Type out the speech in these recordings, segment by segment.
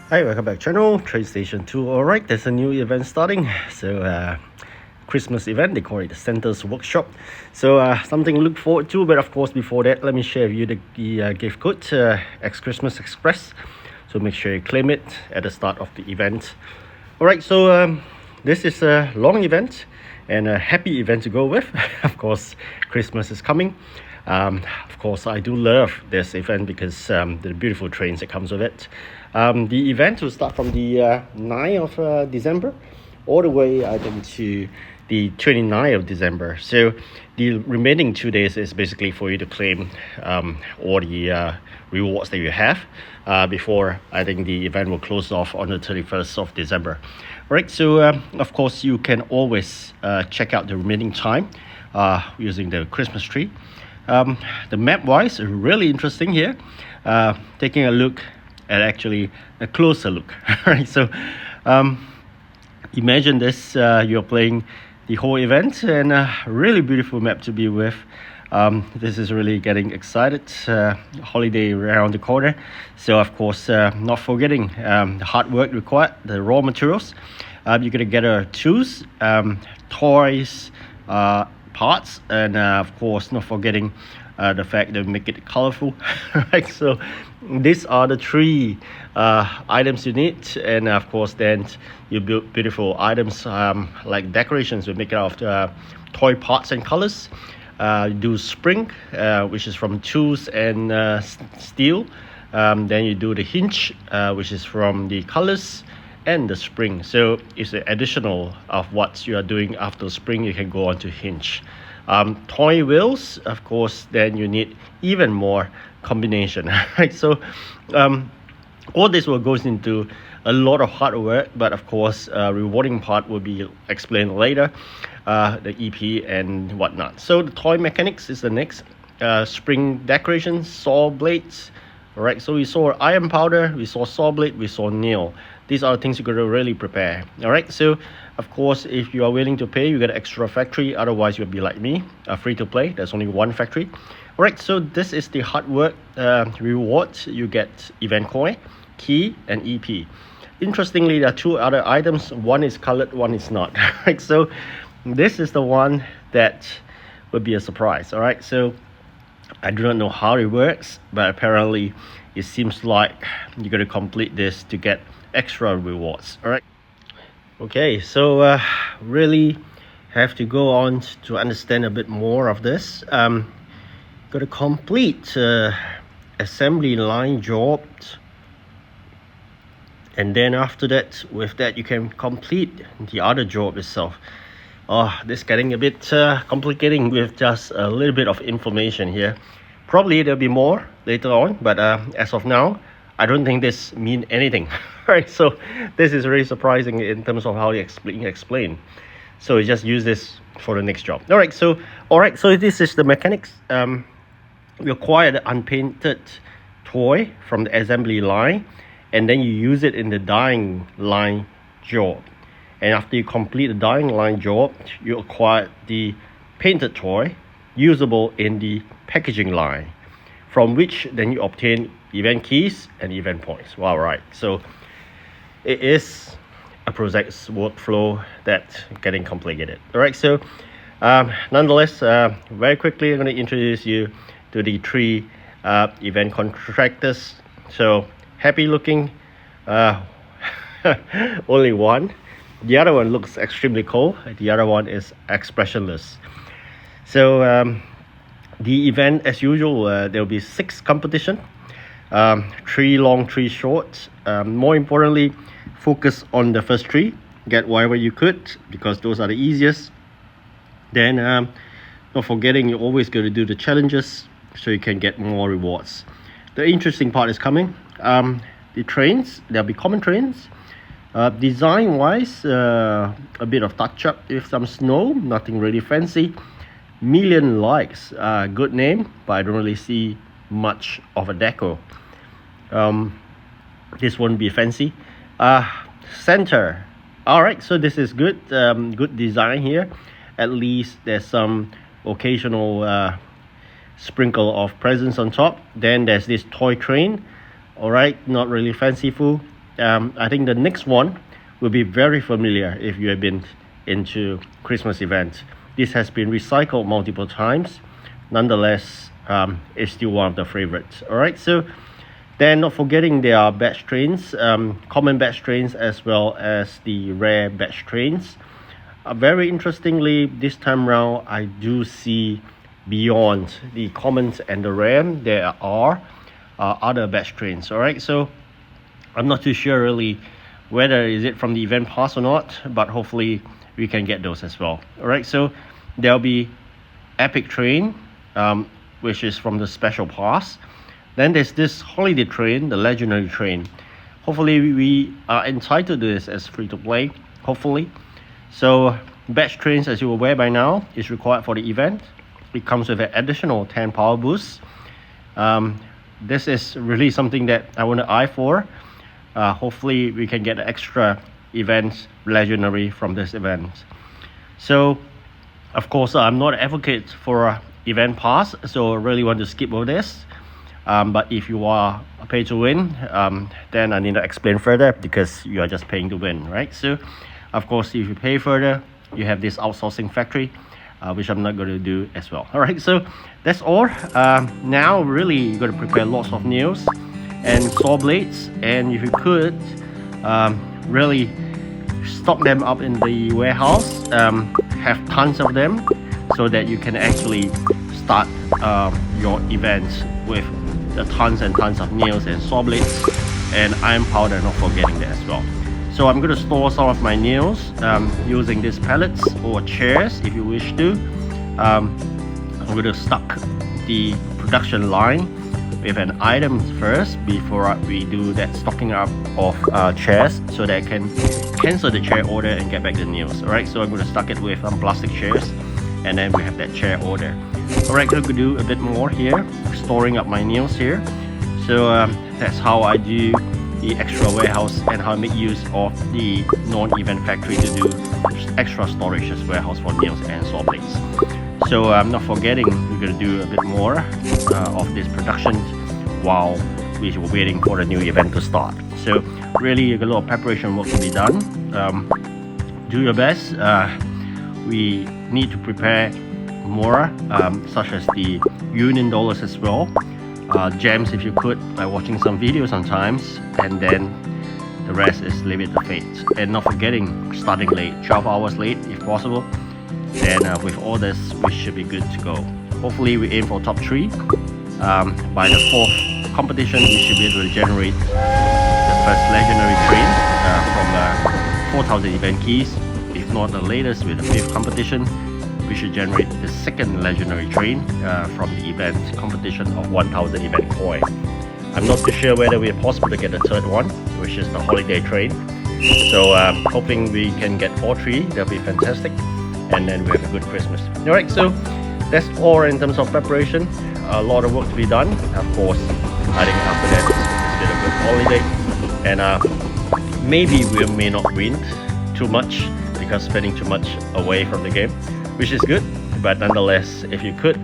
Hi, welcome back channel, TrainStation2. Alright, there's a new event starting. So Christmas event, they call it the Santa's Workshop. So something to look forward to, but of course before that, let me share with you the gift code, Christmas Express. So make sure you claim it at the start of the event. Alright, so this is a long event and a happy event to go with. Of course, Christmas is coming. Of course, I do love this event because the beautiful trains that comes with it. The event will start from the 9th of December all the way, I think, to the 29th of December. So the remaining 2 days is basically for you to claim all the rewards that you have before, I think, the event will close off on the 31st of December. Right, so of course you can always check out the remaining time using the Christmas tree. The map wise, really interesting here. Taking a look at actually a closer look. Right, so imagine this, you're playing the whole event and a really beautiful map to be with. This is really getting excited. Holiday around the corner, so of course not forgetting the hard work required, the raw materials. You're gonna get tools, toys, parts, and of course not forgetting the fact that make it colorful. Right, so these are the three items you need, and of course then you build beautiful items like decorations. We make it out of toy parts and colors. You do spring, which is from tools and steel. Then you do the hinge, which is from the colors and the spring. So it's an additional of what you are doing after spring. You can go on to hinge. Toy wheels, of course, then you need even more combination. Right, so all this will goes into a lot of hard work, but of course rewarding part will be explained later, the EP and whatnot. So the toy mechanics is the next. Spring decorations, saw blades. All right, so we saw iron powder, we saw saw blade, we saw nail. These are the things you're going to really prepare. All right, so of course if you are willing to pay, you get extra factory. Otherwise you'll be like me, free to play. There's only one factory. All right, so this is the hard work reward. You get event coin, key, and EP. Interestingly, there are two other items. One is colored, one is not. Right, so this is the one that would be a surprise. All right, so I do not know how it works, but apparently it seems like you're going to complete this to get extra rewards. All right, okay, so really have to go on to understand a bit more of this. Got to complete assembly line jobs, and then after that, with that you can complete the other job itself. This getting a bit complicating with just a little bit of information here. Probably there'll be more later on, but as of now, I don't think this mean anything. Right, so this is really surprising in terms of how you explain. So you just use this for the next job. All right, so this is the mechanics. You acquire the unpainted toy from the assembly line, and then you use it in the dyeing line job. And after you complete the dyeing line job, you acquire the painted toy usable in the packaging line, from which then you obtain event keys and event points. Wow, right. So it is a process workflow that's getting complicated. All right, so nonetheless, very quickly I'm going to introduce you to the three event contractors. So happy looking, only one. The other one looks extremely cool. The other one is expressionless. So the event, as usual, there will be 6 competition, 3 long, 3 short. More importantly, focus on the first 3. Get whatever you could, because those are the easiest. Then not forgetting, you're always going to do the challenges so you can get more rewards. The interesting part is coming. The trains, there'll be common trains. Design wise, a bit of touch up with some snow, nothing really fancy. Million likes, good name, but I don't really see much of a deco. This won't be fancy. Center, all right, so this is good. Good design here. At least there's some occasional sprinkle of presents on top. Then there's this toy train. All right, not really fanciful. I think the next one will be very familiar if you have been into Christmas events. This has been recycled multiple times. Nonetheless, it's still one of the favorites. All right, so then not forgetting there are batch trains, common batch trains as well as the rare batch trains. Very interestingly, this time around, I do see beyond the commons and the rare, there are other batch trains. All right, so I'm not too sure really whether is it from the event pass or not, but hopefully we can get those as well. All right, so there'll be epic train, which is from the special pass. Then there's this holiday train, the legendary train. Hopefully we are entitled to this as free to play, hopefully. So batch trains, as you're aware by now, is required for the event. It comes with an additional 10 power boosts. This is really something that I want to eye for. Hopefully we can get extra events legendary from this event. So of course I'm not an advocate for event pass, so I really want to skip over this. But if you are a pay to win, then I need to explain further, because you are just paying to win, right? So of course if you pay further, you have this outsourcing factory, which I'm not going to do as well. All right, so that's all. Now really you're going to prepare lots of nails and saw blades, and if you could really stock them up in the warehouse, have tons of them, so that you can actually start your events with the tons and tons of nails and saw blades and iron powder, not forgetting that as well. So I'm going to store some of my nails using these pallets or chairs if you wish to. I'm going to stock the production line with an item first before we do that stocking up of chairs, so that I can cancel the chair order and get back the nails. Alright, so I'm going to stock it with plastic chairs, and then we have that chair order. Alright, I'm going to do a bit more here, storing up my nails here. So that's how I do the extra warehouse, and how I make use of the non-event factory to do extra storage as warehouse for nails and saw blades. So I'm not forgetting, we're going to do a bit more of this production while we were waiting for the new event to start. So really a lot of preparation work to be done. Do your best. We need to prepare more, such as the union dollars as well. Gems if you could, by watching some videos sometimes, and then the rest is leave it to fate. And not forgetting starting late, 12 hours late if possible. Then with all this we should be good to go. Hopefully we aim for top 3. By the 4th competition we should be able to generate the first legendary train from 4,000 event keys. If not the latest, with the 5th competition we should generate the 2nd legendary train from the event competition of 1,000 event coin. I'm not too sure whether we're possible to get the 3rd one, which is the holiday train. So hoping we can get all 3, that'll be fantastic, and then we have a good Christmas. Alright, so that's all in terms of preparation. A lot of work to be done. Of course, I think after that it's been a good holiday, and maybe we may not win too much because spending too much away from the game, which is good. But nonetheless, if you could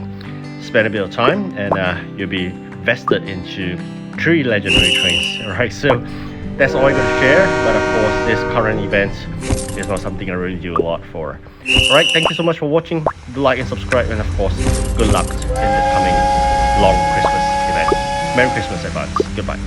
spend a bit of time, and you'll be vested into 3 legendary trains. Alright, so that's all I'm going to share. But of course, this current event is not something I really do a lot for. Alright, thank you so much for watching. Do like and subscribe, and of course, good luck in the coming long Christmas event. Merry Christmas advance. Goodbye.